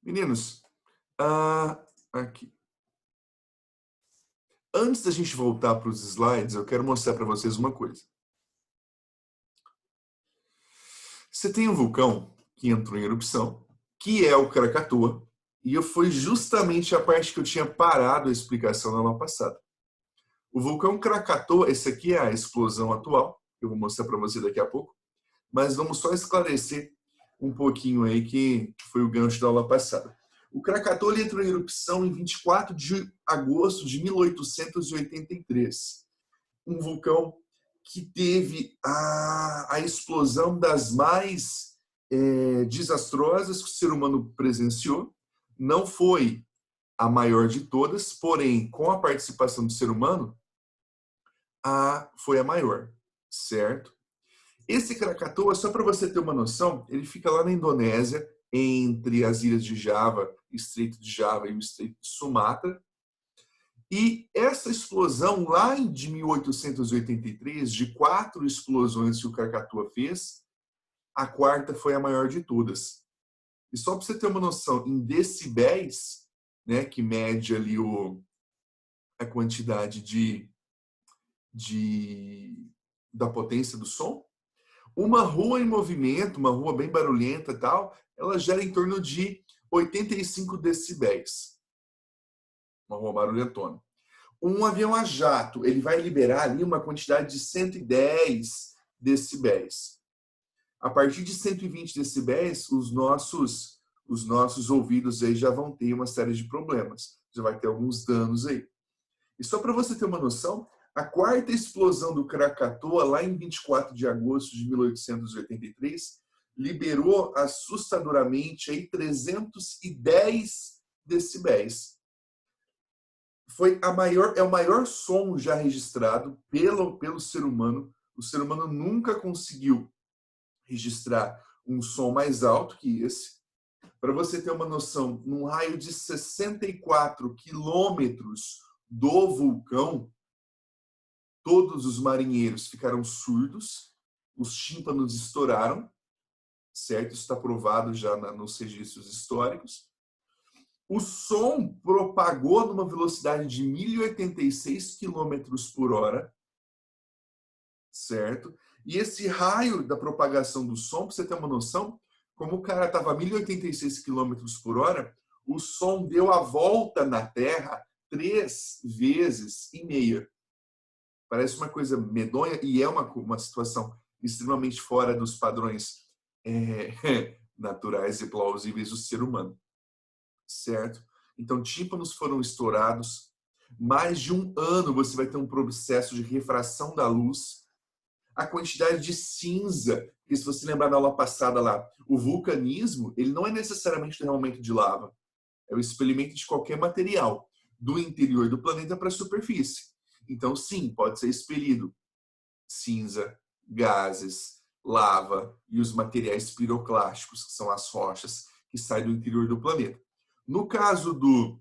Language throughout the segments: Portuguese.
Meninos, aqui. Antes da gente voltar para os slides, eu quero mostrar para vocês uma coisa. Você tem um vulcão que entrou em erupção, que é o Krakatoa, e foi justamente a parte que eu tinha parado a explicação na aula passada. O vulcão Krakatoa, esse aqui é a explosão atual, eu vou mostrar para você daqui a pouco, mas vamos só esclarecer um pouquinho aí que foi o gancho da aula passada. O Krakatoa entrou em erupção em 24 de agosto de 1883. Um vulcão que teve a explosão das mais desastrosas que o ser humano presenciou. Não foi a maior de todas, porém, com a participação do ser humano, foi a maior, certo? Esse Krakatoa, só para você ter uma noção, ele fica lá na Indonésia, entre as ilhas de Java, Estreito de Java e o Estreito de Sumatra. E essa explosão lá de 1883, de 4 explosões que o Krakatoa fez, a quarta foi a maior de todas. E só para você ter uma noção, em decibéis, né, que mede ali a quantidade da potência do som, uma rua em movimento, uma rua bem barulhenta e tal, ela gera em torno de 85 decibéis. Uma rua barulhentona. Um avião a jato, ele vai liberar ali uma quantidade de 110 decibéis. A partir de 120 decibéis, os nossos ouvidos aí já vão ter uma série de problemas. Já vai ter alguns danos aí. E só para você ter uma noção, a quarta explosão do Krakatoa, lá em 24 de agosto de 1883, liberou assustadoramente aí 310 decibéis. É o maior som já registrado pelo ser humano. O ser humano nunca conseguiu registrar um som mais alto que esse. Para você ter uma noção, num raio de 64 quilômetros do vulcão, todos os marinheiros ficaram surdos, os tímpanos estouraram, certo? Isso está provado já nos registros históricos. O som propagou numa velocidade de 1.086 km por hora, certo? E esse raio da propagação do som, para você ter uma noção, como o cara estava a 1.086 km por hora, o som deu a volta na Terra 3,5 vezes. Parece uma coisa medonha e é uma situação extremamente fora dos padrões naturais e plausíveis do ser humano. Certo? Então, tímpanos foram estourados. Mais de um ano você vai ter um processo de refração da luz. A quantidade de cinza, que se você lembrar da aula passada lá, o vulcanismo, ele não é necessariamente o derramamento de lava. É o expelimento de qualquer material, do interior do planeta para a superfície. Então, sim, pode ser expelido cinza, gases, lava e os materiais piroclásticos, que são as rochas que saem do interior do planeta. No caso do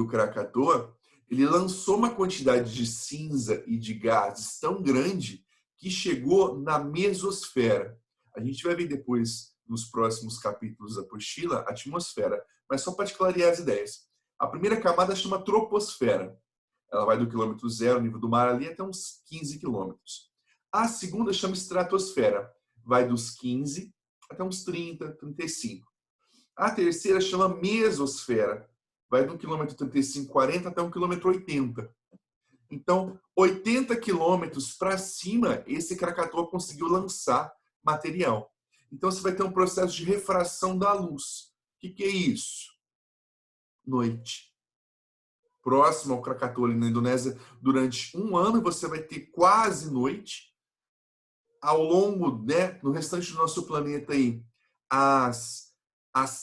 Krakatoa, ele lançou uma quantidade de cinza e de gases tão grande que chegou na mesosfera. A gente vai ver depois, nos próximos capítulos da apostila, a atmosfera. Mas só para te clarear as ideias. A primeira camada chama troposfera. Ela vai do quilômetro zero, nível do mar, ali até uns 15 quilômetros. A segunda chama estratosfera. Vai dos 15 até uns 30, 35. A terceira chama mesosfera. Vai do quilômetro 35, 40 até um quilômetro 80. Então, 80 quilômetros para cima, esse Krakatoa conseguiu lançar material. Então, você vai ter um processo de refração da luz. O que é isso? Noite. Próximo ao Krakatoa, ali na Indonésia, durante um ano, você vai ter quase noite. Ao longo, né, no restante do nosso planeta, aí, as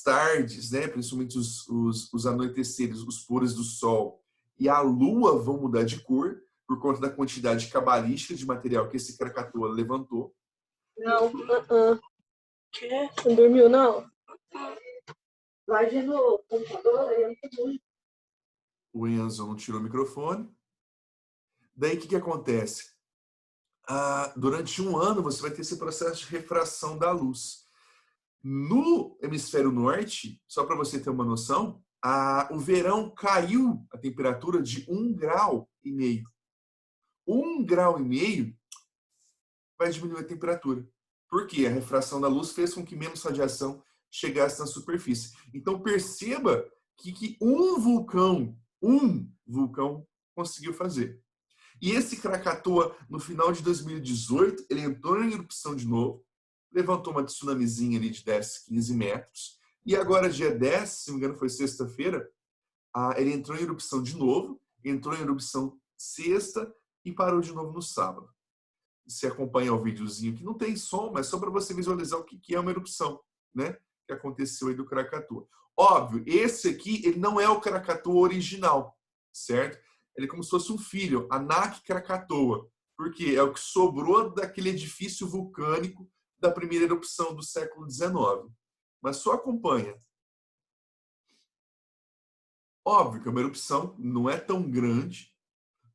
tardes, né, principalmente os anoiteceres, os pôres do sol e a lua vão mudar de cor por conta da quantidade cabalística de material que esse Krakatoa levantou. Não, não dormiu, não? Vai de novo, computador, O Enzo não tirou o microfone. Daí, o que acontece? Durante um ano, você vai ter esse processo de refração da luz. No hemisfério norte, só para você ter uma noção, o verão caiu a temperatura de 1,5 grau. 1,5 grau vai diminuir a temperatura. Por quê? A refração da luz fez com que menos radiação chegasse na superfície. Então perceba que um vulcão conseguiu fazer. E esse Krakatoa, no final de 2018, ele entrou em erupção de novo, levantou uma tsunamizinha ali de 10, 15 metros, e agora dia 10, se não me engano foi sexta-feira, ele entrou em erupção de novo, entrou em erupção sexta e parou de novo no sábado. Você acompanha o videozinho que não tem som, mas só para você visualizar o que é uma erupção, né? Que aconteceu aí do Krakatoa. Óbvio, esse aqui ele não é o Krakatoa original, certo? Ele é como se fosse um filho, Anak Krakatoa, porque é o que sobrou daquele edifício vulcânico da primeira erupção do século XIX. Mas só acompanha. Óbvio que uma erupção não é tão grande,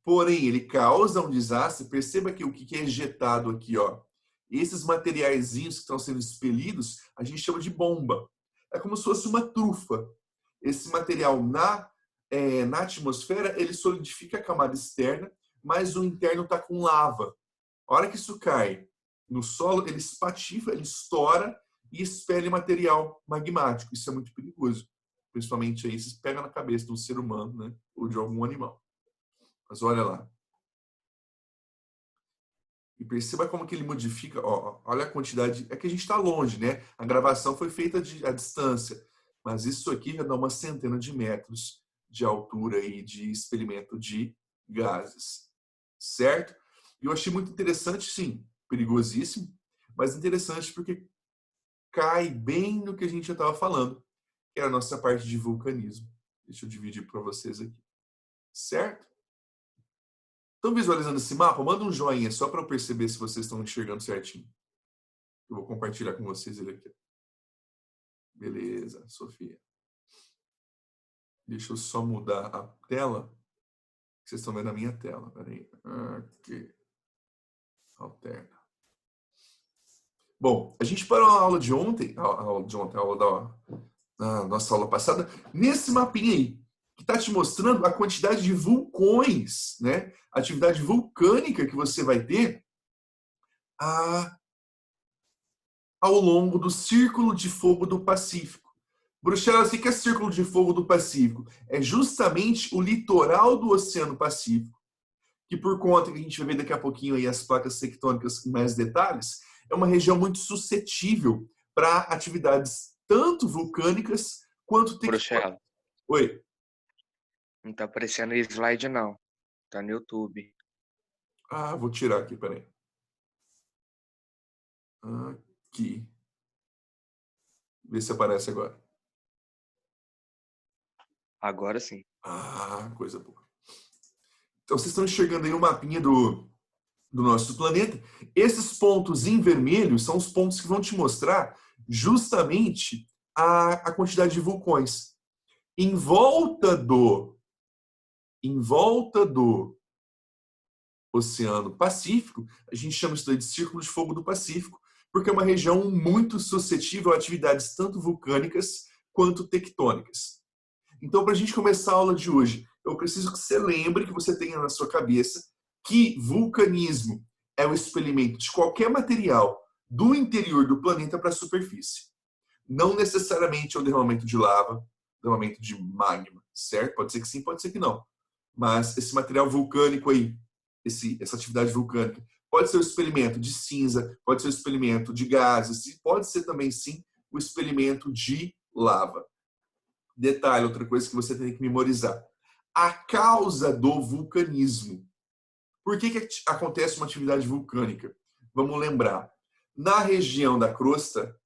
porém ele causa um desastre. Perceba que o que é ejetado aqui, ó, esses materiaizinhos que estão sendo expelidos, a gente chama de bomba. É como se fosse uma trufa. Esse material na atmosfera, ele solidifica a camada externa, mas o interno está com lava. A hora que isso cai no solo, ele espatifa, ele estoura e expele material magmático. Isso é muito perigoso. Principalmente aí, se pega na cabeça de um ser humano, né? Ou de algum animal. Mas olha lá. E perceba como que ele modifica. Ó, olha a quantidade. É que a gente está longe, né? A gravação foi feita à distância. Mas isso aqui já dá uma centena de metros de altura e de experimento de gases. Certo? E eu achei muito interessante, sim. Perigosíssimo. Mas interessante porque cai bem no que a gente já estava falando. Que era a nossa parte de vulcanismo. Deixa eu dividir para vocês aqui. Certo? Estão visualizando esse mapa? Manda um joinha só para eu perceber se vocês estão enxergando certinho. Eu vou compartilhar com vocês ele aqui. Beleza, Sofia. Deixa eu só mudar a tela. Vocês estão vendo a minha tela. Peraí. Aqui. Alterna. Bom, a gente parou a aula de ontem, a aula da nossa aula passada, nesse mapinha aí, que está te mostrando a quantidade de vulcões, né? Atividade vulcânica que você vai ter ao longo do Círculo de Fogo do Pacífico. Bruxelas, o que é Círculo de Fogo do Pacífico? É justamente o litoral do Oceano Pacífico, que por conta que a gente vai ver daqui a pouquinho aí as placas tectônicas com mais detalhes, é uma região muito suscetível para atividades tanto vulcânicas quanto tectônicas. Bruxelas, Oi. não tá aparecendo slide, não. Tá no YouTube. Vou tirar aqui, peraí. Aqui. Vê se aparece agora. Agora sim. Coisa boa. Então, vocês estão enxergando aí o mapinha do nosso planeta. Esses pontos em vermelho são os pontos que vão te mostrar justamente a quantidade de vulcões. Em volta do Oceano Pacífico, a gente chama isso de Círculo de Fogo do Pacífico, porque é uma região muito suscetível a atividades tanto vulcânicas quanto tectônicas. Então, para a gente começar a aula de hoje, eu preciso que você lembre, que você tenha na sua cabeça, que vulcanismo é o expelimento de qualquer material do interior do planeta para a superfície. Não necessariamente é o derramamento de lava, derramamento de magma, certo? Pode ser que sim, pode ser que não. Mas esse material vulcânico aí, essa atividade vulcânica, pode ser o experimento de cinza, pode ser o experimento de gases, e pode ser também, sim, o experimento de lava. Detalhe, outra coisa que você tem que memorizar. A causa do vulcanismo. Por que acontece uma atividade vulcânica? Vamos lembrar. Na região da crosta,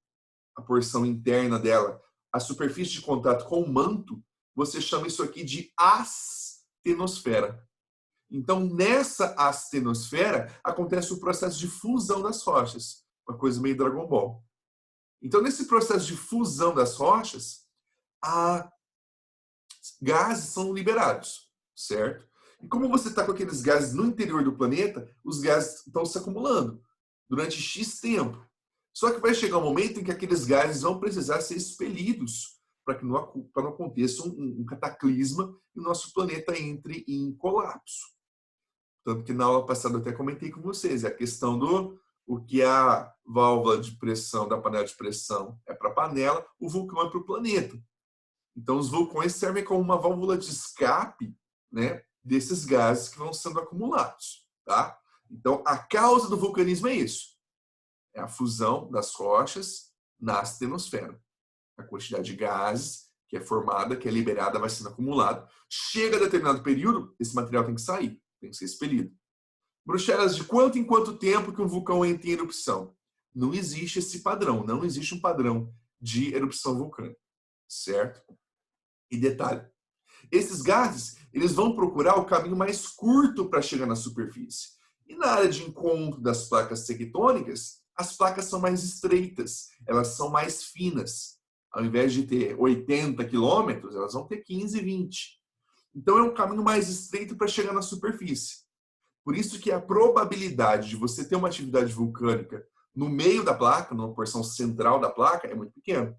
a porção interna dela, a superfície de contato com o manto, você chama isso aqui de astenosfera. Então, nessa astenosfera, acontece o processo de fusão das rochas. Uma coisa meio Dragon Ball. Então, nesse processo de fusão das rochas, gases são liberados, certo? E como você está com aqueles gases no interior do planeta, os gases estão se acumulando durante X tempo. Só que vai chegar um momento em que aqueles gases vão precisar ser expelidos para que não aconteça um cataclisma e o nosso planeta entre em colapso. Tanto que na aula passada eu até comentei com vocês, a questão do o que a válvula de pressão da panela de pressão é para a panela, o vulcão é para o planeta. Então os vulcões servem como uma válvula de escape, né, desses gases que vão sendo acumulados. Tá? Então a causa do vulcanismo é isso. É a fusão das rochas na astenosfera. A quantidade de gases que é formada, que é liberada, vai sendo acumulada. Chega a determinado período, esse material tem que sair, tem que ser expelido. Bruxelas, de quanto em quanto tempo que um vulcão entra em erupção? Não existe esse padrão, não existe um padrão de erupção vulcânica, certo? E detalhe, esses gases, eles vão procurar o caminho mais curto para chegar na superfície. E na área de encontro das placas tectônicas, as placas são mais estreitas, elas são mais finas. Ao invés de ter 80 quilômetros, elas vão ter 15, 20. Então é um caminho mais estreito para chegar na superfície. Por isso que a probabilidade de você ter uma atividade vulcânica no meio da placa, numa porção central da placa, é muito pequena.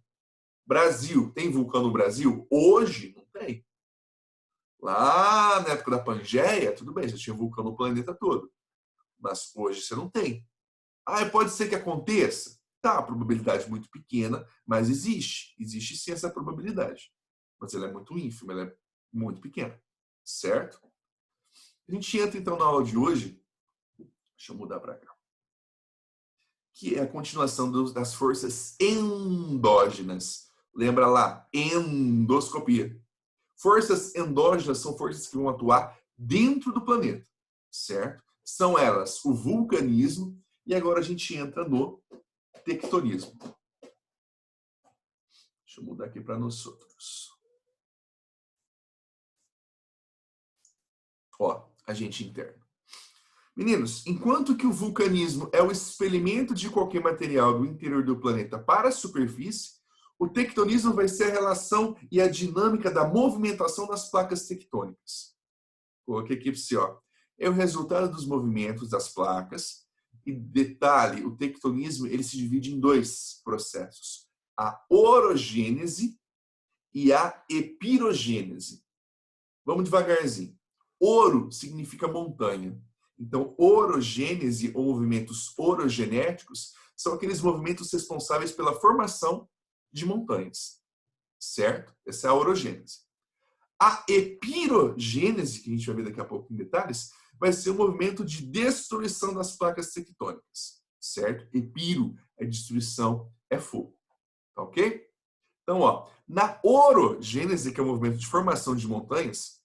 Brasil, tem vulcão no Brasil? Hoje, não tem. Lá na época da Pangeia, tudo bem, você tinha vulcão no planeta todo. Mas hoje você não tem. Ah, pode ser que aconteça? Tá, a probabilidade é muito pequena, mas existe. Existe sim essa probabilidade. Mas ela é muito ínfima, ela é muito pequena. Certo? A gente entra então na aula de hoje. Deixa eu mudar para cá. Que é a continuação das forças endógenas. Lembra lá, endoscopia. Forças endógenas são forças que vão atuar dentro do planeta, certo? São elas o vulcanismo e agora a gente entra no tectonismo. Deixa eu mudar aqui para nós outros. Ó, agente interno. Meninos, enquanto que o vulcanismo é o expelimento de qualquer material do interior do planeta para a superfície, o tectonismo vai ser a relação e a dinâmica da movimentação das placas tectônicas. Coloquei aqui para você, ó. É o resultado dos movimentos das placas. E detalhe, o tectonismo ele se divide em dois processos. A orogênese e a epirogênese. Vamos devagarzinho. Oro significa montanha. Então, orogênese ou movimentos orogenéticos são aqueles movimentos responsáveis pela formação de montanhas. Certo? Essa é a orogênese. A epirogênese, que a gente vai ver daqui a pouco em detalhes, vai ser o movimento de destruição das placas tectônicas. Certo? Epiro é destruição, é fogo. Tá ok? Então, ó, na orogênese, que é o movimento de formação de montanhas,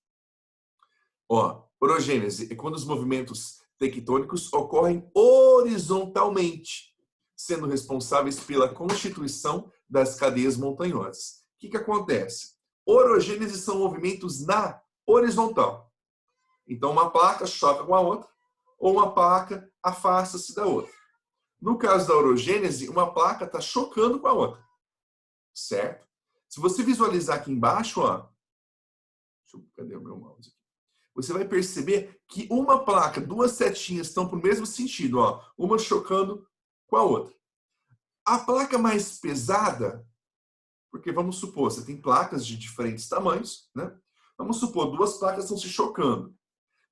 ó, orogênese é quando os movimentos tectônicos ocorrem horizontalmente, sendo responsáveis pela constituição das cadeias montanhosas. O que acontece? Orogênese são movimentos na horizontal. Então, uma placa choca com a outra, ou uma placa afasta-se da outra. No caso da orogênese, uma placa está chocando com a outra. Certo? Se você visualizar aqui embaixo, ó, cadê o meu mouse aqui? Você vai perceber que uma placa, duas setinhas estão para o mesmo sentido, ó, uma chocando com a outra. A placa mais pesada, porque vamos supor, você tem placas de diferentes tamanhos, né? Vamos supor, duas placas estão se chocando.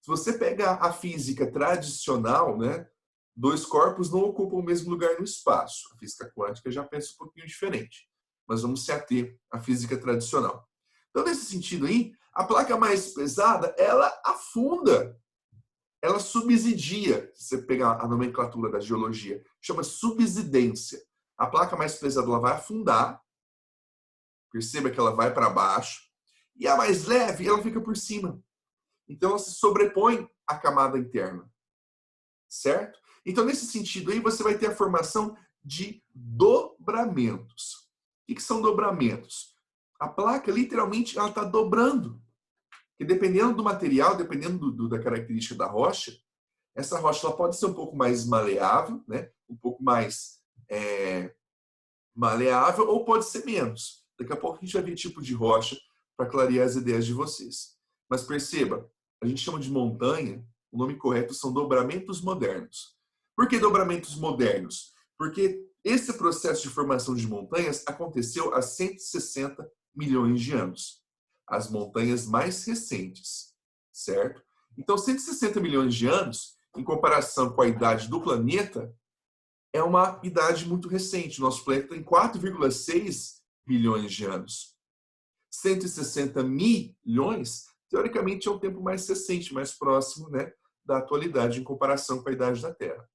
Se você pegar a física tradicional, né, dois corpos não ocupam o mesmo lugar no espaço. A física quântica já pensa um pouquinho diferente. Mas vamos se ater à física tradicional. Então, nesse sentido aí, a placa mais pesada, ela afunda. Ela subsidia. Se você pegar a nomenclatura da geologia, chama subsidência. A placa mais pesada ela vai afundar. Perceba que ela vai para baixo. E a mais leve, ela fica por cima. Então, ela se sobrepõe à camada interna. Certo? Então, nesse sentido aí, você vai ter a formação de dobramentos. O que são dobramentos? A placa, literalmente, ela está dobrando. Porque dependendo do material, dependendo da característica da rocha, essa rocha ela pode ser um pouco mais maleável, né? Um pouco mais maleável, ou pode ser menos. Daqui a pouco a gente vai ver tipo de rocha para clarear as ideias de vocês. Mas perceba, a gente chama de montanha, o nome correto são dobramentos modernos. Por que dobramentos modernos? Porque Esse processo de formação de montanhas aconteceu há 160 milhões de anos. As montanhas mais recentes, certo? Então, 160 milhões de anos, em comparação com a idade do planeta, é uma idade muito recente. Nosso planeta tem 4,6 bilhões de anos. 160 milhões, teoricamente, é um tempo mais recente, mais próximo, né, da atualidade em comparação com a idade da Terra.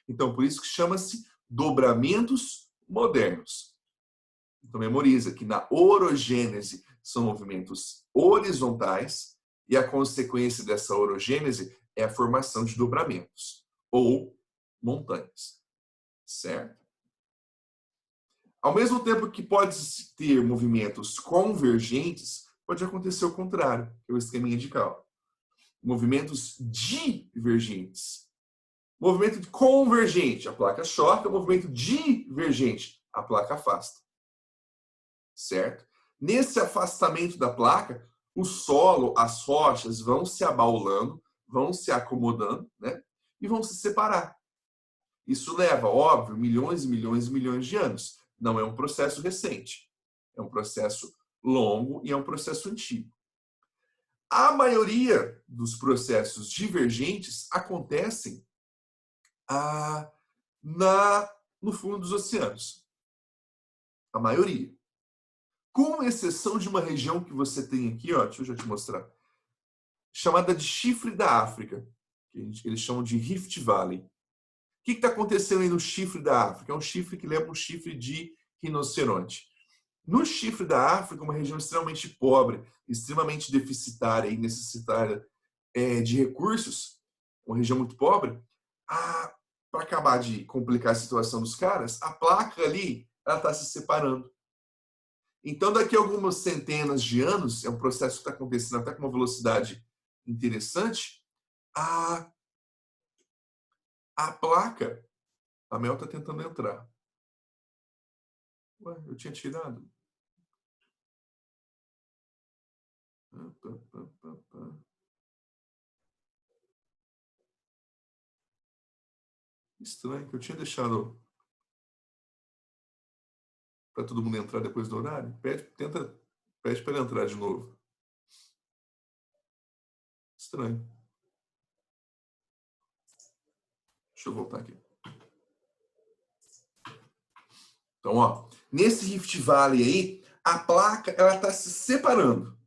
Então, por isso que chama-se dobramentos modernos. Então, memoriza que na orogênese são movimentos horizontais e a consequência dessa orogênese é a formação de dobramentos ou montanhas, certo? Ao mesmo tempo que pode ter movimentos convergentes, pode acontecer o contrário, que é o esqueminha de Cal. Movimentos divergentes. Movimento convergente, a placa choca. Movimento divergente, a placa afasta. Certo? Nesse afastamento da placa, o solo, as rochas vão se abaulando, vão se acomodando, né? E vão se separar. Isso leva, óbvio, milhões e milhões e milhões de anos. Não é um processo recente. É um processo longo e é um processo antigo. A maioria dos processos divergentes acontecem no fundo dos oceanos. A maioria. Com exceção de uma região que você tem aqui, ó, deixa eu já te mostrar, chamada de Chifre da África, que eles chamam de Rift Valley. O que está acontecendo aí no Chifre da África? É um chifre que lembra um chifre de rinoceronte. No Chifre da África, uma região extremamente pobre, extremamente deficitária e necessitada de recursos, uma região muito pobre, para acabar de complicar a situação dos caras, a placa ali está se separando. Então, daqui a algumas centenas de anos, é um processo que está acontecendo até com uma velocidade interessante, a placa, a Mel está tentando entrar. Ué, eu tinha tirado. Estranho, que eu tinha deixado para todo mundo entrar depois do horário. Pede para ele entrar de novo. Estranho. Deixa eu voltar aqui. Então, ó, nesse Rift Valley aí, a placa ela está se separando.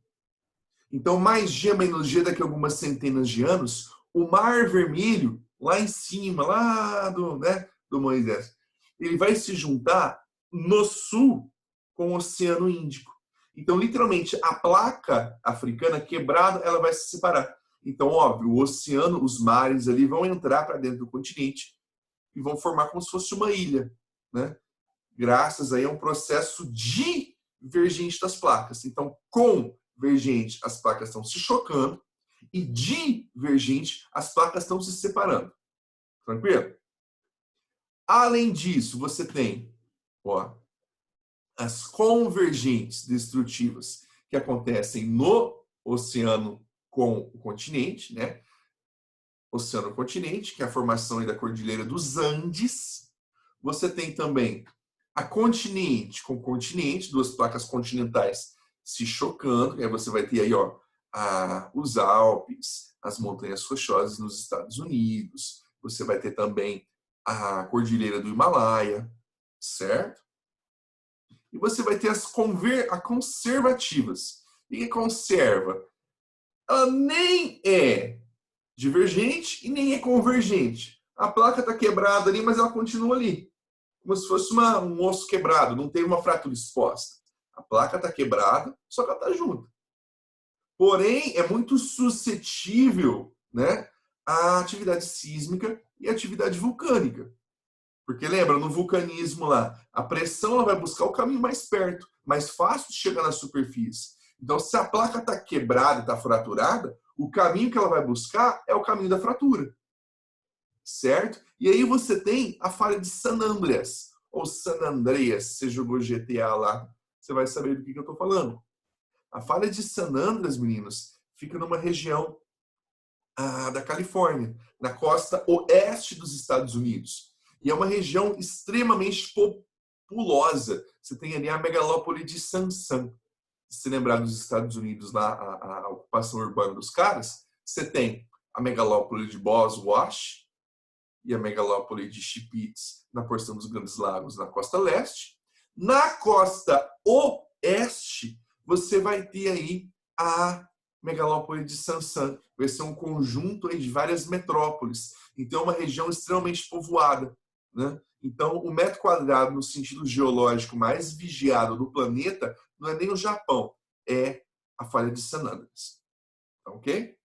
Então, mais G menos G, daqui a algumas centenas de anos, o Mar Vermelho, lá em cima, lá do Moisés, ele vai se juntar no sul com o Oceano Índico. Então, literalmente, a placa africana quebrada, ela vai se separar. Então, óbvio, o oceano, os mares ali vão entrar para dentro do continente e vão formar como se fosse uma ilha, né? Graças aí a um processo divergente das placas. Então, convergente, as placas estão se chocando, e divergente, as placas estão se separando. Tranquilo? Além disso, você tem, ó, as convergentes destrutivas que acontecem no oceano com o continente, né? Oceano-continente, que é a formação aí da Cordilheira dos Andes. Você tem também a continente com continente, duas placas continentais se chocando, e aí você vai ter aí, ó, os Alpes, as montanhas rochosas nos Estados Unidos, você vai ter também a Cordilheira do Himalaia, certo? E você vai ter as conservativas. O que conserva? Ela nem é divergente e nem é convergente. A placa está quebrada ali, mas ela continua ali. Como se fosse um osso quebrado, não tem uma fratura exposta. A placa está quebrada, só que ela está junta. Porém, é muito suscetível, né, à atividade sísmica e à atividade vulcânica. Porque lembra, no vulcanismo lá, a pressão ela vai buscar o caminho mais perto, mais fácil de chegar na superfície. Então, se a placa está quebrada e está fraturada, o caminho que ela vai buscar é o caminho da fratura. Certo? E aí você tem a falha de San Andreas, ou San Andreas, você jogou GTA lá, você vai saber do que eu estou falando. A falha de San Andreas, meninos, fica numa região da Califórnia, na costa oeste dos Estados Unidos. E é uma região extremamente populosa. Você tem ali a megalópole de Sansan. Se lembrar dos Estados Unidos, lá, a ocupação urbana dos caras, você tem a megalópole de Boswash e a megalópole de Chipits na porção dos Grandes Lagos, na costa leste. Na costa oeste, você vai ter aí a megalópole de Sansan. Vai ser um conjunto aí de várias metrópoles. Então, é uma região extremamente povoada, né? Então, o metro quadrado, no sentido geológico mais vigiado do planeta, não é nem o Japão, é a falha de San Andreas. Tá, ok?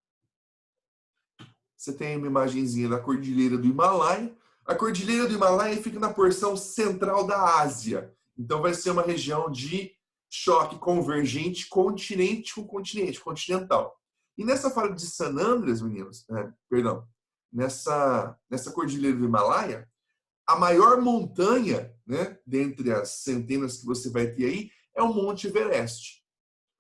Você tem uma imagenzinha da Cordilheira do Himalaia. A Cordilheira do Himalaia fica na porção central da Ásia. Então, vai ser uma região de choque convergente, continente com continente, continental. E nessa falha de San Andreas, meninos, nessa Cordilheira do Himalaia, a maior montanha, né, dentre as centenas que você vai ter aí, é o Monte Everest.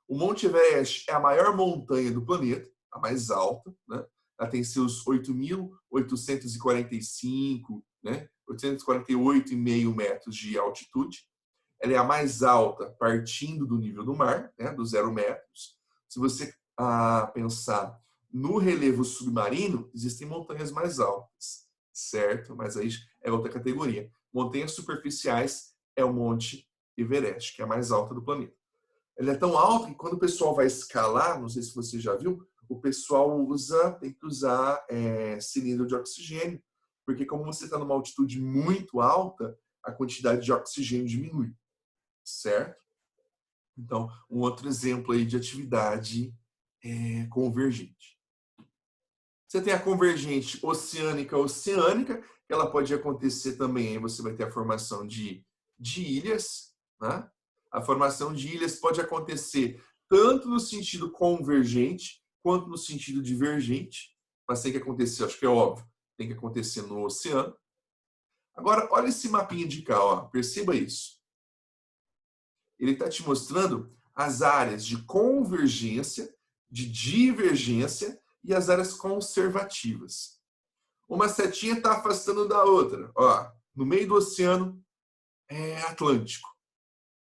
O Monte Everest é a maior montanha do planeta, a mais alta, né? Ela tem seus 8.845, né, 848,5 metros de altitude. Ela é a mais alta partindo do nível do mar, né, dos 0 metros. Se você pensar no relevo submarino, existem montanhas mais altas, certo? Mas aí é outra categoria. Montanhas superficiais é o Monte Everest, que é a mais alta do planeta. Ela é tão alta que quando o pessoal vai escalar, não sei se você já viu, o pessoal tem que usar cilindro de oxigênio, porque como você está numa altitude muito alta, a quantidade de oxigênio diminui, certo? Então, um outro exemplo aí de atividade convergente. Você tem a convergente oceânica, que ela pode acontecer também, aí você vai ter a formação de ilhas, né? A formação de ilhas pode acontecer tanto no sentido convergente, quanto no sentido divergente, mas tem que acontecer, acho que é óbvio, tem que acontecer no oceano. Agora, olha esse mapinha de cá, ó, perceba isso. Ele está te mostrando as áreas de convergência, de divergência e as áreas conservativas. Uma setinha está afastando da outra. Ó, no meio do oceano é Atlântico.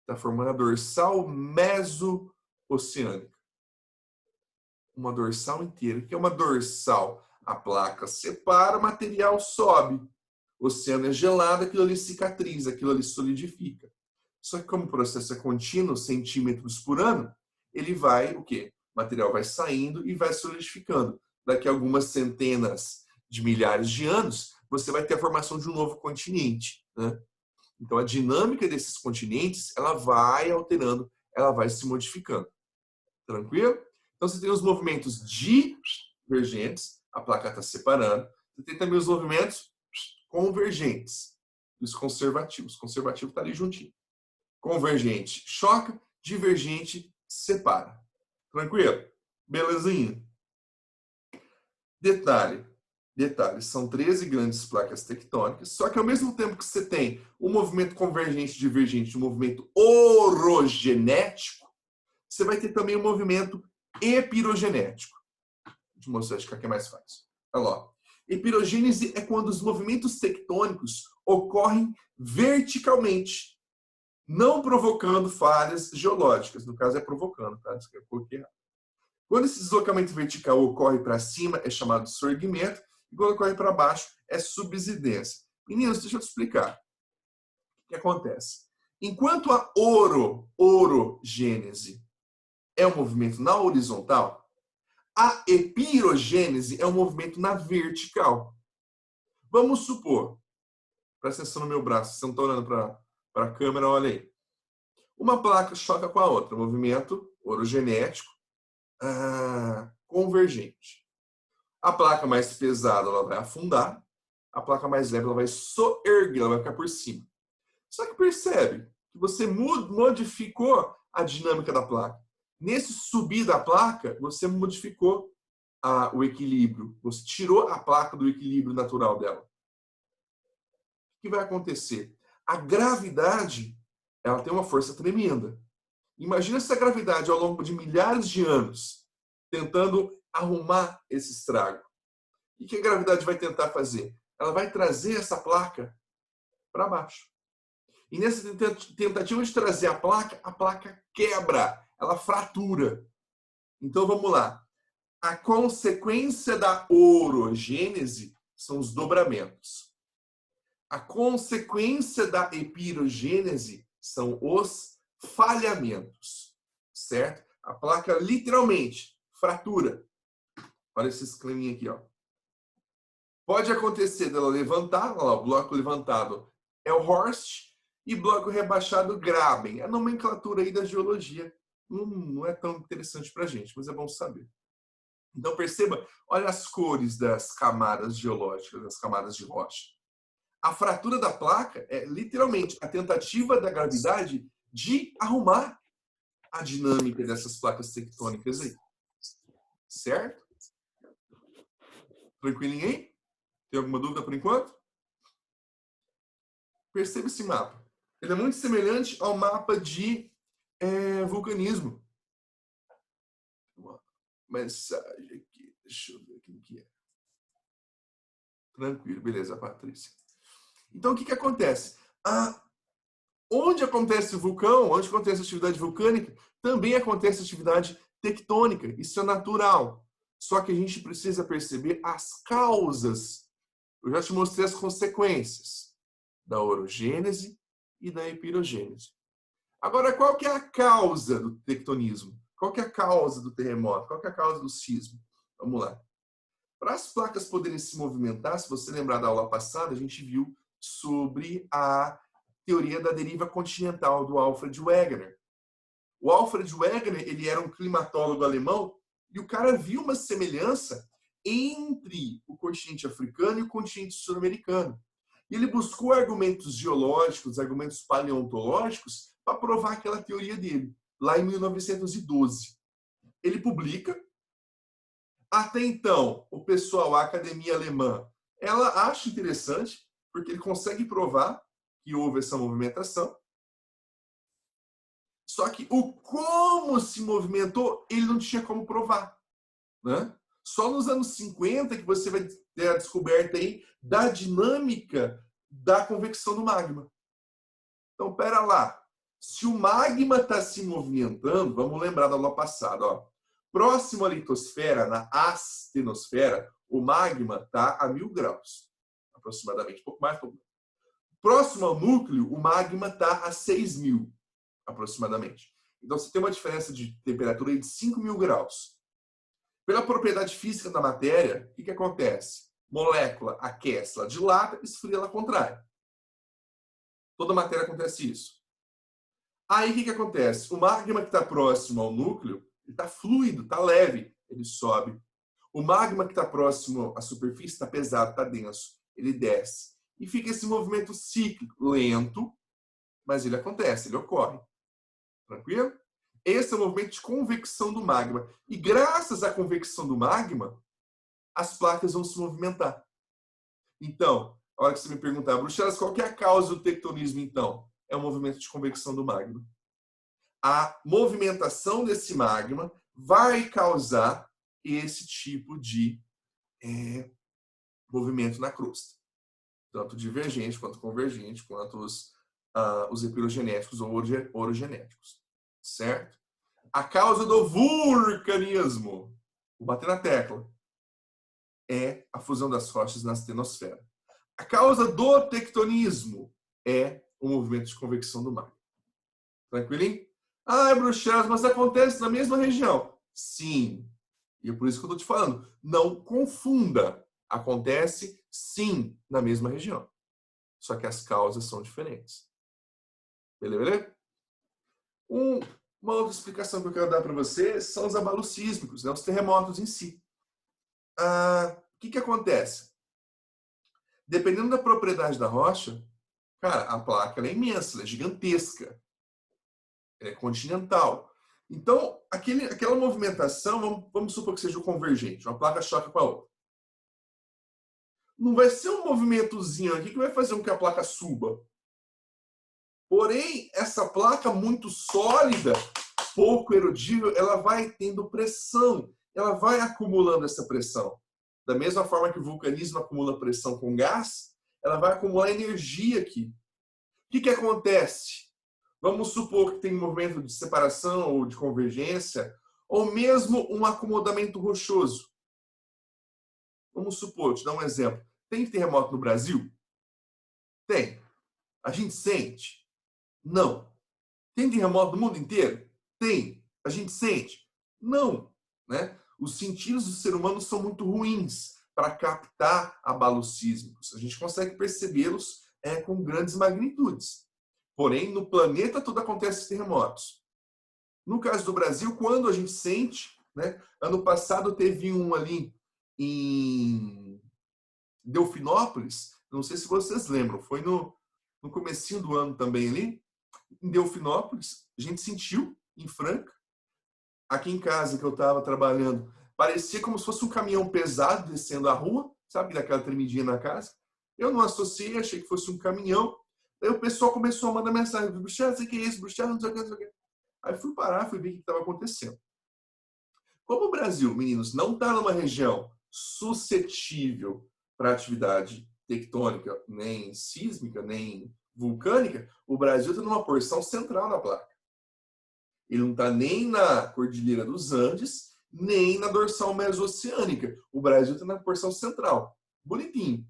Está formando a dorsal meso-oceânica. Uma dorsal inteira. O que é uma dorsal? A placa separa, o material sobe. O oceano é gelado, aquilo ali cicatriza, aquilo ali solidifica. Só que como o processo é contínuo, centímetros por ano, ele vai, o quê? O material vai saindo e vai solidificando. Daqui a algumas centenas de milhares de anos, você vai ter a formação de um novo continente, né? Então, a dinâmica desses continentes, ela vai alterando, ela vai se modificando. Tranquilo? Então, você tem os movimentos divergentes, a placa está separando. Você tem também os movimentos convergentes, os conservativos. O conservativo está ali juntinho. Convergente choca, divergente separa. Tranquilo? Belezinha? Detalhe, são 13 grandes placas tectônicas, só que ao mesmo tempo que você tem o movimento convergente, divergente, o movimento orogenético, você vai ter também o movimento epirogenético. Vou te mostrar, acho que é mais fácil. Olha lá. Epirogênese é quando os movimentos tectônicos ocorrem verticalmente, não provocando falhas geológicas. No caso, é provocando, tá? Quando esse deslocamento vertical ocorre para cima, é chamado de sorgimento, e quando ocorre para baixo, é subsidência. Meninos, deixa eu te explicar. O que acontece? Enquanto a orogênese é um movimento na horizontal, a epirogênese é um movimento na vertical. Vamos supor, presta atenção no meu braço, você não está olhando para a câmera, olha aí. Uma placa choca com a outra, movimento orogenético convergente. A placa mais pesada ela vai afundar, a placa mais leve ela vai soerguer, ela vai ficar por cima. Só que percebe que você modificou a dinâmica da placa. Nesse subir da placa, você modificou o equilíbrio. Você tirou a placa do equilíbrio natural dela. O que vai acontecer? A gravidade ela tem uma força tremenda. Imagina essa gravidade ao longo de milhares de anos tentando arrumar esse estrago. E o que a gravidade vai tentar fazer? Ela vai trazer essa placa para baixo. E nessa tentativa de trazer a placa quebra, ela fratura. Então vamos lá. A consequência da orogênese são os dobramentos. A consequência da epirogênese são os falhamentos, certo? A placa literalmente fratura. Olha esse esqueminha aqui, ó. Pode acontecer dela levantar, olha lá, o bloco levantado é o Horst e bloco rebaixado Graben. A nomenclatura aí da geologia não é tão interessante para a gente, mas é bom saber. Então perceba, olha as cores das camadas geológicas, das camadas de rocha. A fratura da placa é literalmente a tentativa da gravidade de arrumar a dinâmica dessas placas tectônicas aí. Certo? Tranquilinho aí? Tem alguma dúvida por enquanto? Perceba esse mapa. Ele é muito semelhante ao mapa de vulcanismo. Uma mensagem aqui. Deixa eu ver quem que é. Tranquilo, beleza, Patrícia. Então, o que acontece? Onde acontece o vulcão, onde acontece a atividade vulcânica, também acontece atividade tectônica. Isso é natural. Só que a gente precisa perceber as causas. Eu já te mostrei as consequências da orogênese e da epirogênese. Agora, qual que é a causa do tectonismo? Qual que é a causa do terremoto? Qual que é a causa do sismo? Vamos lá. Para as placas poderem se movimentar, se você lembrar da aula passada, a gente viu sobre a teoria da deriva continental do Alfred Wegener. O Alfred Wegener, ele era um climatólogo alemão e o cara viu uma semelhança entre o continente africano e o continente sul-americano. E ele buscou argumentos geológicos, argumentos paleontológicos para provar aquela teoria dele, lá em 1912. Ele publica. Até então, o pessoal, a academia alemã, ela acha interessante, porque ele consegue provar que houve essa movimentação. Só que o como se movimentou, ele não tinha como provar, né? Só nos anos 50 que você vai ter a descoberta aí da dinâmica da convecção do magma. Então, pera lá. Se o magma está se movimentando, vamos lembrar da aula passada, ó. Próximo à litosfera, na astenosfera, o magma está a 1000 graus, aproximadamente, um pouco mais. Próximo ao núcleo, o magma está a 6.000, aproximadamente. Então, você tem uma diferença de temperatura de 5.000 graus. Pela propriedade física da matéria, o que acontece? Molécula aquece, ela dilata, esfria, ela contrai. Toda matéria acontece isso. Aí, o que acontece? O magma que está próximo ao núcleo, ele está fluido, está leve, ele sobe. O magma que está próximo à superfície está pesado, está denso, ele desce. E fica esse movimento cíclico, lento, mas ele acontece, ele ocorre. Tranquilo? Esse é o movimento de convecção do magma. E graças à convecção do magma, as placas vão se movimentar. Então, a hora que você me perguntar, Bruxelas, qual que é a causa do tectonismo, então? É o movimento de convecção do magma. A movimentação desse magma vai causar esse tipo de movimento na crosta. Tanto divergente, quanto convergente, quanto os epirogenéticos ou orogenéticos. Certo? A causa do vulcanismo, vou bater na tecla, é a fusão das rochas na astenosfera. A causa do tectonismo é o movimento de convecção do magma. Tranquilinho? Ah, Bruxelas, mas acontece na mesma região. Sim. E é por isso que eu estou te falando. Não confunda. Acontece, sim, na mesma região. Só que as causas são diferentes. Beleza? Uma outra explicação que eu quero dar para vocês são os abalos sísmicos, né? Os terremotos em si. O que acontece? Dependendo da propriedade da rocha, cara, a placa ela é imensa, ela é gigantesca. Ela é continental. Então, aquela movimentação, vamos supor que seja o convergente. Uma placa choca com a outra. Não vai ser um movimentozinho aqui que vai fazer com que a placa suba. Porém, essa placa muito sólida, pouco erudível, ela vai tendo pressão. Ela vai acumulando essa pressão. Da mesma forma que o vulcanismo acumula pressão com gás, ela vai acumular energia aqui. que acontece? Vamos supor que tem um movimento de separação ou de convergência, ou mesmo um acomodamento rochoso. Vamos supor, te dar um exemplo. Tem terremoto no Brasil? Tem. A gente sente? Não. Tem terremoto no mundo inteiro? Tem. A gente sente? Não. Né? Os sentidos do ser humano são muito ruins para captar abalos sísmicos. A gente consegue percebê-los com grandes magnitudes. Porém, no planeta todo acontecem terremotos. No caso do Brasil, quando a gente sente, né? Ano passado teve um ali em Delfinópolis, não sei se vocês lembram, foi no comecinho do ano também ali, em Delfinópolis, a gente sentiu, em Franca, aqui em casa que eu estava trabalhando, parecia como se fosse um caminhão pesado descendo a rua, sabe, daquela tremidinha na casa. Eu não associei, achei que fosse um caminhão. Daí o pessoal começou a mandar mensagem, Bruxelas, o que é isso, Bruxelas, não sei o que, não sei o que. Aí fui parar, fui ver o que estava acontecendo. Como o Brasil, meninos, não está numa região suscetível para atividade tectônica, nem sísmica, nem vulcânica, o Brasil está numa porção central da placa. Ele não está nem na Cordilheira dos Andes, nem na dorsal mesoceânica. O Brasil está na porção central. Bonitinho.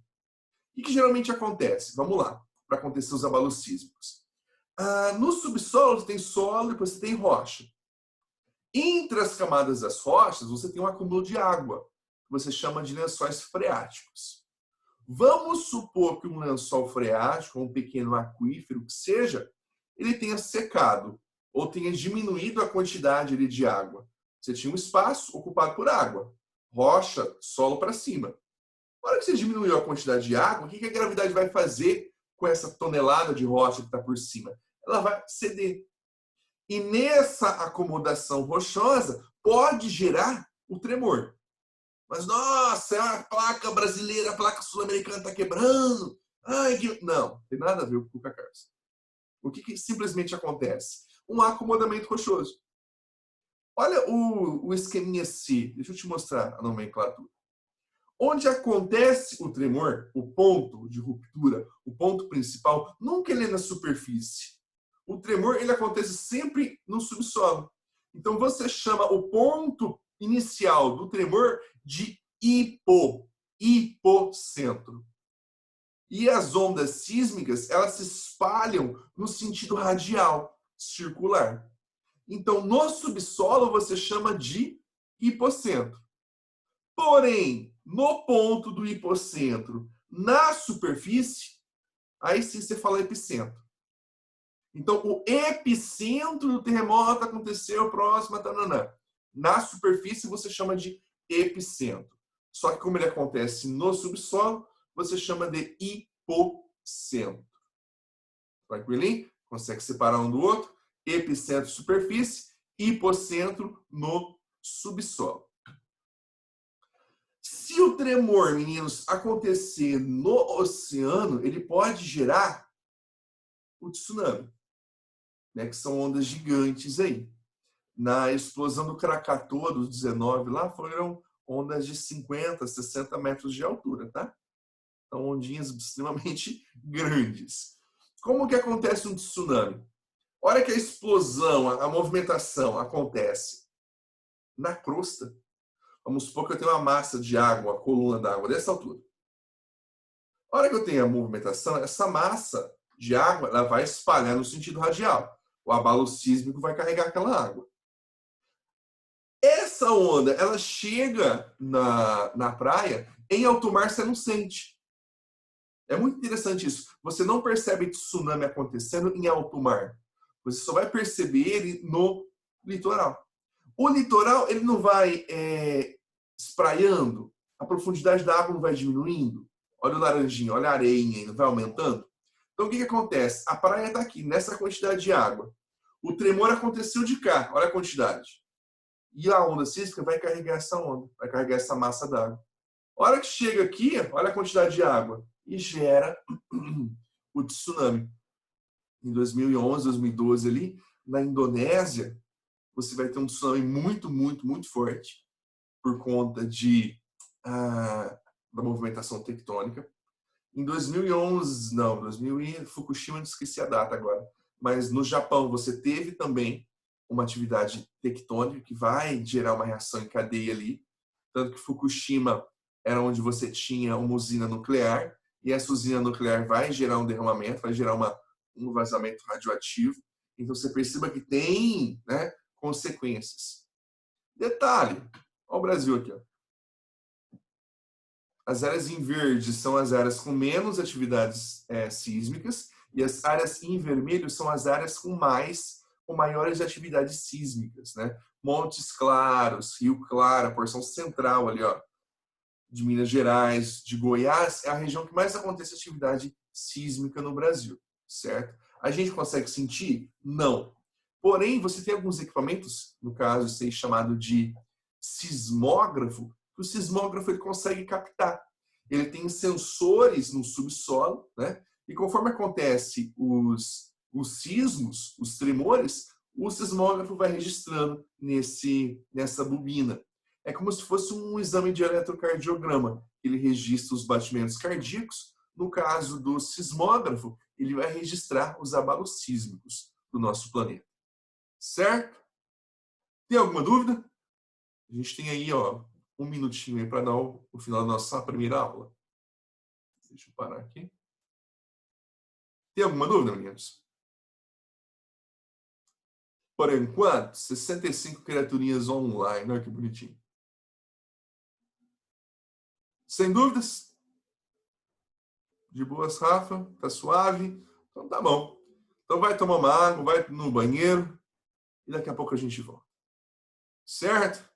O que geralmente acontece? Vamos lá, para acontecer os abalos sísmicos. No subsolo, você tem solo e depois você tem rocha. Entre as camadas das rochas, você tem um acúmulo de água, que você chama de lençóis freáticos. Vamos supor que um lençol freático, um pequeno aquífero que seja, ele tenha secado ou tenha diminuído a quantidade ali de água. Você tinha um espaço ocupado por água, rocha, solo para cima. Na hora que você diminuiu a quantidade de água, o que a gravidade vai fazer com essa tonelada de rocha que está por cima? Ela vai ceder. E nessa acomodação rochosa pode gerar o tremor. Mas, nossa, é a placa brasileira, a placa sul-americana está quebrando. Ai, que... Não, tem nada a ver com o Carlos. O que simplesmente acontece? Um acomodamento rochoso. Olha o esqueminha C. Deixa eu te mostrar a nomenclatura. Onde acontece o tremor, o ponto de ruptura, o ponto principal, nunca ele é na superfície. O tremor ele acontece sempre no subsolo. Então você chama o ponto inicial do tremor de hipocentro. E as ondas sísmicas, elas se espalham no sentido radial, circular. Então, no subsolo, você chama de hipocentro. Porém, no ponto do hipocentro, na superfície, aí sim você fala epicentro. Então, o epicentro do terremoto aconteceu próximo a Tananã. Na superfície, você chama de epicentro. Só que como ele acontece no subsolo, você chama de hipocentro. Tranquilinho? Consegue separar um do outro? Epicentro, superfície, hipocentro no subsolo. Se o tremor, meninos, acontecer no oceano, ele pode gerar o tsunami, né, que são ondas gigantes aí. Na explosão do Krakatoa, dos 19, lá foram ondas de 50, 60 metros de altura, tá? Então, ondinhas extremamente grandes. Como que acontece um tsunami? A hora que a explosão, a movimentação acontece na crosta, vamos supor que eu tenho uma massa de água, uma coluna d'água dessa altura. A hora que eu tenho a movimentação, essa massa de água ela vai espalhar no sentido radial. O abalo sísmico vai carregar aquela água. Essa onda, ela chega na praia, em alto mar você não sente. É muito interessante isso. Você não percebe tsunami acontecendo em alto mar. Você só vai perceber ele no litoral. O litoral, ele não vai espraiando, a profundidade da água não vai diminuindo. Olha o laranjinho, olha a areinha, não vai aumentando. Então, o que acontece? A praia está aqui, nessa quantidade de água. O tremor aconteceu de cá, olha a quantidade. E a onda sísmica vai carregar essa onda, vai carregar essa massa d'água. A hora que chega aqui, olha a quantidade de água. E gera o tsunami. Em 2011, 2012 ali, na Indonésia, você vai ter um tsunami muito, muito, muito forte por conta da movimentação tectônica. Em 2011, não, 2000 e Fukushima, eu esqueci a data agora. Mas no Japão você teve também uma atividade tectônica que vai gerar uma reação em cadeia ali. Tanto que Fukushima era onde você tinha uma usina nuclear, e essa usina nuclear vai gerar um derramamento, vai gerar um vazamento radioativo. Então você perceba que tem, né, consequências. Detalhe, olha o Brasil aqui. Ó. As áreas em verde são as áreas com menos atividades sísmicas, e as áreas em vermelho são as áreas com maiores atividades sísmicas, né? Montes Claros, Rio Claro, a porção central ali, ó, de Minas Gerais, de Goiás, é a região que mais acontece atividade sísmica no Brasil, certo? A gente consegue sentir? Não. Porém, você tem alguns equipamentos, no caso, sei chamado de sismógrafo, que o sismógrafo ele consegue captar. Ele tem sensores no subsolo, né? E conforme acontece os sismos, os tremores, o sismógrafo vai registrando nessa bobina. É como se fosse um exame de eletrocardiograma. Ele registra os batimentos cardíacos. No caso do sismógrafo, ele vai registrar os abalos sísmicos do nosso planeta. Certo? Tem alguma dúvida? A gente tem aí, ó, um minutinho aí para dar o final da nossa primeira aula. Deixa eu parar aqui. Tem alguma dúvida, meninos? Por enquanto, 65 criaturinhas online. Olha que bonitinho. Sem dúvidas? De boas, Rafa? Tá suave? Então tá bom. Então vai tomar uma água, vai no banheiro e daqui a pouco a gente volta. Certo?